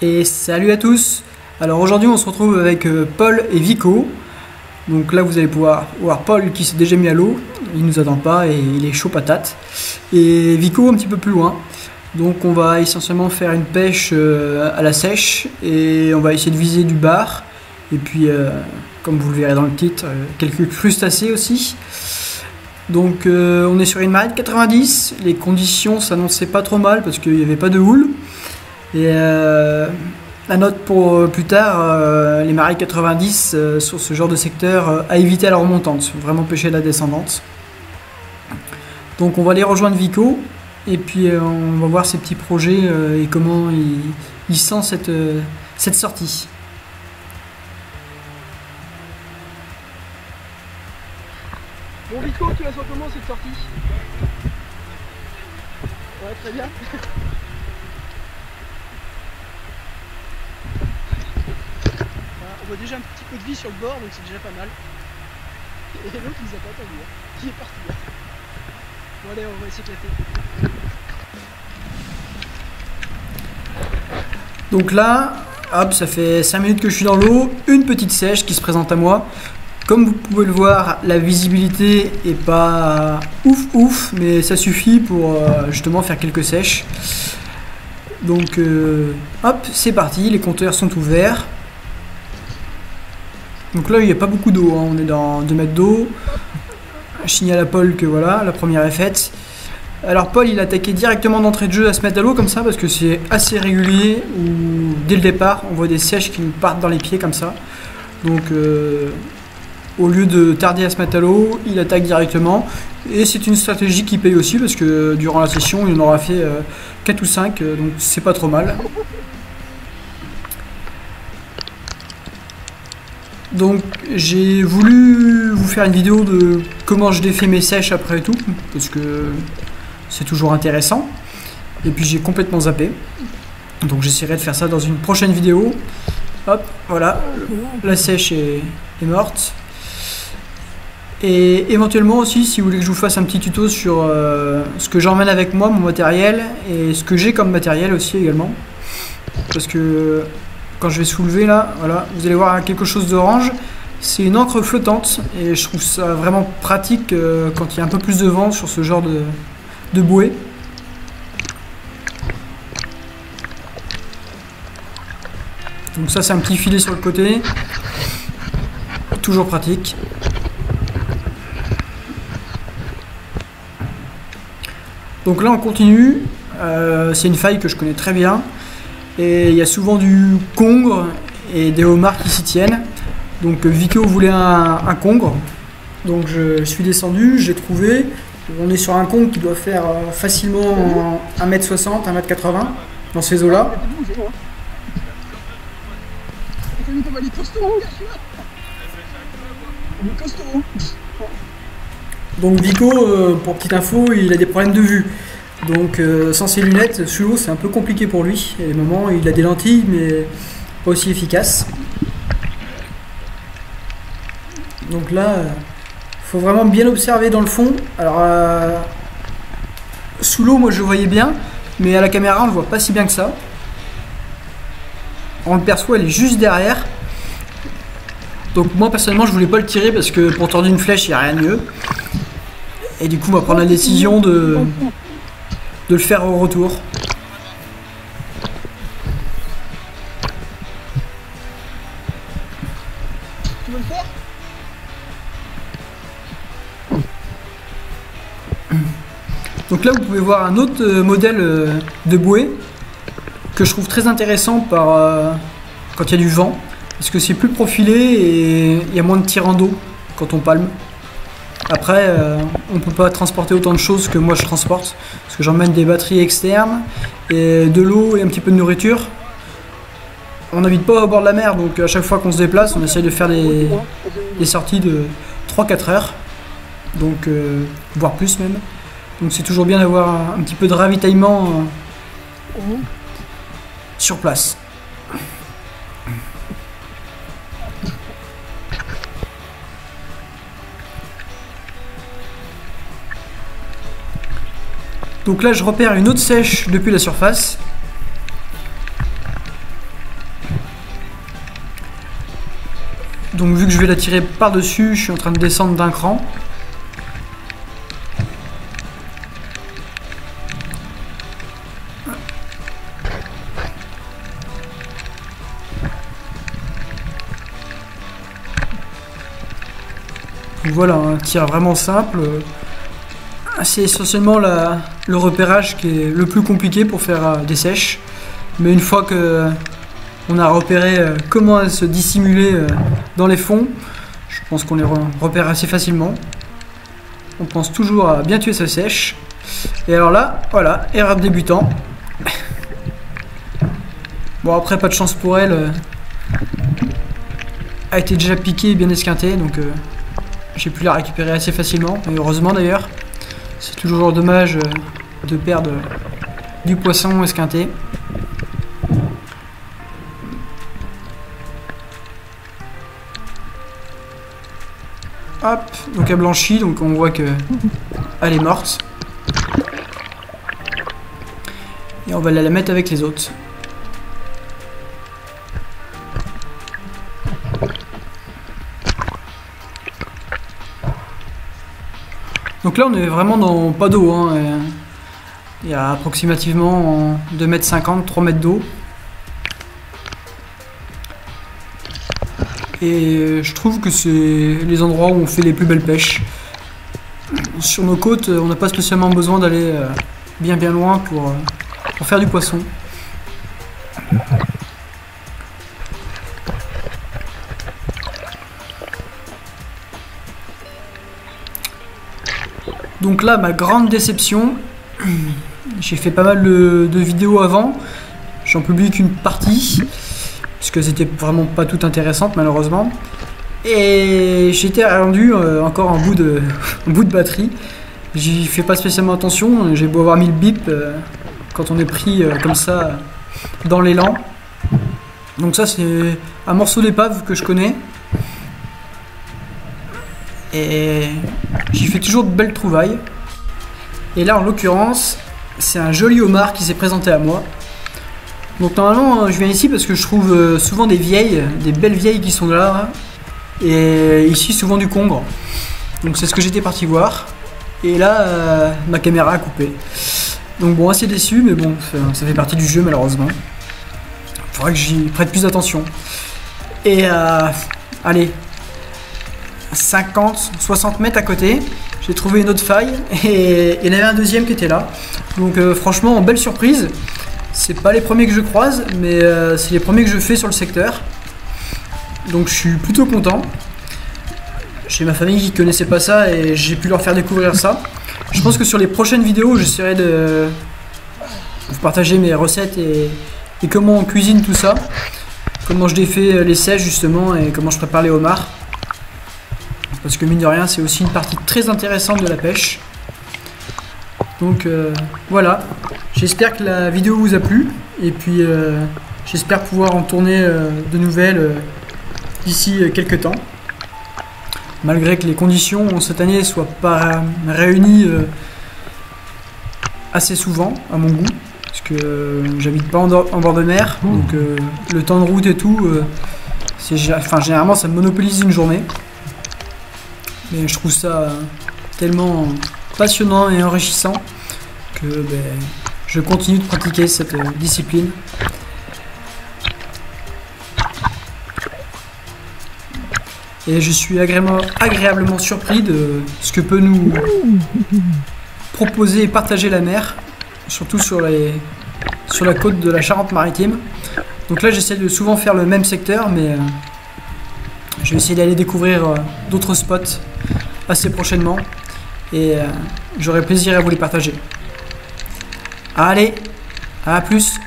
Et salut à tous. Alors aujourd'hui on se retrouve avec Paul et Vico. Donc là vous allez pouvoir voir Paul qui s'est déjà mis à l'eau, il nous attend pas et il est chaud patate. Et Vico un petit peu plus loin. Donc on va essentiellement faire une pêche à la sèche et on va essayer de viser du bar. Et puis comme vous le verrez dans le titre, quelques crustacés aussi. Donc on est sur une marée de 90, les conditions s'annonçaient pas trop mal parce qu'il n'y avait pas de houle. Et la note pour plus tard, les marées 90 sur ce genre de secteur à éviter à la remontante, vraiment pêcher la descendante. Donc on va aller rejoindre Vico et puis on va voir ses petits projets et comment il sent cette sortie. Bon Vico, tu la sens comment cette sortie? Ouais, très bien. On voit déjà un petit peu de vie sur le bord, donc c'est déjà pas mal. Et l'autre il nous a pas attendu, hein. Qui est parti là. Bon allez, on va s'éclater. Donc là, hop, ça fait 5 minutes que je suis dans l'eau, une petite sèche qui se présente à moi. Comme vous pouvez le voir, la visibilité est pas ouf, mais ça suffit pour justement faire quelques sèches. Donc hop, c'est parti, les compteurs sont ouverts. Donc là il n'y a pas beaucoup d'eau, hein. On est dans 2 mètres d'eau. Je signale à Paul que voilà, la première est faite. Alors Paul il a attaqué directement d'entrée de jeu à se mettre à l'eau comme ça parce que c'est assez régulier où dès le départ on voit des sèches qui nous partent dans les pieds comme ça. Donc au lieu de tarder à se mettre à l'eau, il attaque directement. Et c'est une stratégie qui paye aussi parce que durant la session il en aura fait 4 ou 5, donc c'est pas trop mal. Donc j'ai voulu vous faire une vidéo de comment je défais mes sèches après tout, parce que c'est toujours intéressant. Et puis j'ai complètement zappé. Donc j'essaierai de faire ça dans une prochaine vidéo. Hop, voilà, la sèche est morte. Et éventuellement aussi, si vous voulez que je vous fasse un petit tuto sur ce que j'emmène avec moi, mon matériel, et ce que j'ai comme matériel aussi également. Parce que quand je vais soulever là, voilà, vous allez voir quelque chose d'orange. C'est une encre flottante et je trouve ça vraiment pratique quand il y a un peu plus de vent sur ce genre de bouée. Donc ça c'est un petit filet sur le côté. Toujours pratique. Donc là on continue, c'est une faille que je connais très bien et il y a souvent du congre et des homards qui s'y tiennent. Donc Vico voulait un congre, donc je suis descendu, j'ai trouvé, on est sur un congre qui doit faire facilement 1m60, 1m80 dans ces eaux là. Donc Vico, pour petite info, il a des problèmes de vue. Donc sans ses lunettes, sous l'eau c'est un peu compliqué pour lui. Il y a des moments il a des lentilles mais pas aussi efficaces. Donc là, faut vraiment bien observer dans le fond. Alors sous l'eau moi je le voyais bien, mais à la caméra on le voit pas si bien que ça. On le perçoit, elle est juste derrière. Donc moi personnellement je voulais pas le tirer parce que pour tordre une flèche il n'y a rien de mieux. Et du coup on va prendre la décision de le faire au retour. Tu veux le faire? Donc là vous pouvez voir un autre modèle de bouée que je trouve très intéressant quand il y a du vent. Parce que c'est plus profilé et il y a moins de tirant d'eau quand on palme. Après, on ne peut pas transporter autant de choses que moi je transporte. Parce que j'emmène des batteries externes, et de l'eau et un petit peu de nourriture. On n'habite pas au bord de la mer, donc à chaque fois qu'on se déplace, on essaye de faire des sorties de 3-4 heures. Donc, voire plus même. Donc c'est toujours bien d'avoir un petit peu de ravitaillement sur place. Donc là je repère une autre sèche depuis la surface. Donc vu que je vais la tirer par dessus, je suis en train de descendre d'un cran. Donc voilà, un tir vraiment simple. C'est essentiellement le repérage qui est le plus compliqué pour faire des sèches. Mais une fois que on a repéré comment se dissimuler dans les fonds, je pense qu'on les repère assez facilement. On pense toujours à bien tuer sa sèche. Et alors là, voilà, erreur de débutant. Bon après pas de chance pour elle. A été déjà piquée et bien esquintée, donc j'ai pu la récupérer assez facilement. Et heureusement d'ailleurs. C'est toujours dommage de perdre du poisson esquinté. Hop, donc elle blanchit, donc on voit que elle est morte. Et on va la mettre avec les autres. Donc là on est vraiment dans pas d'eau, hein. Il y a approximativement 2,50 m, 3 mètres d'eau. Et je trouve que c'est les endroits où on fait les plus belles pêches. Sur nos côtes, on n'a pas spécialement besoin d'aller bien loin pour faire du poisson. Donc là, ma grande déception, j'ai fait pas mal de vidéos avant, j'en publie qu'une partie, parce que c'était vraiment pas tout intéressante malheureusement. Et j'étais rendu encore en bout de batterie, j'y fais pas spécialement attention, j'ai beau avoir mis le bip quand on est pris comme ça dans l'élan. Donc ça c'est un morceau d'épave que je connais. Et j'y fais toujours de belles trouvailles. Et là en l'occurrence c'est un joli homard qui s'est présenté à moi. Donc normalement je viens ici parce que je trouve souvent des belles vieilles qui sont là. Et ici souvent du congre. Donc c'est ce que j'étais parti voir. Et là ma caméra a coupé. Donc bon, assez déçu, mais bon, ça fait partie du jeu malheureusement. Il faudrait que j'y prête plus attention. Et allez, 50-60 mètres à côté, j'ai trouvé une autre faille et il y en avait un deuxième qui était là. Donc franchement, belle surprise. C'est pas les premiers que je croise, mais c'est les premiers que je fais sur le secteur. Donc je suis plutôt content. J'ai ma famille qui connaissait pas ça et j'ai pu leur faire découvrir ça. Je pense que sur les prochaines vidéos, j'essaierai de vous partager mes recettes et comment on cuisine tout ça. Comment je défais les sèches justement et comment je prépare les homards. Parce que mine de rien, c'est aussi une partie très intéressante de la pêche. Donc voilà, j'espère que la vidéo vous a plu. Et puis j'espère pouvoir en tourner de nouvelles d'ici quelques temps. Malgré que les conditions cette année ne soient pas réunies assez souvent à mon goût. Parce que j'habite pas en bord de mer. Donc le temps de route et tout, généralement ça me monopolise une journée. Mais je trouve ça tellement passionnant et enrichissant que je continue de pratiquer cette discipline. Et je suis agréablement surpris de ce que peut nous proposer et partager la mer, surtout sur la côte de la Charente-Maritime. Donc là j'essaie de souvent faire le même secteur, mais je vais essayer d'aller découvrir d'autres spots assez prochainement et j'aurai plaisir à vous les partager. Allez, à plus!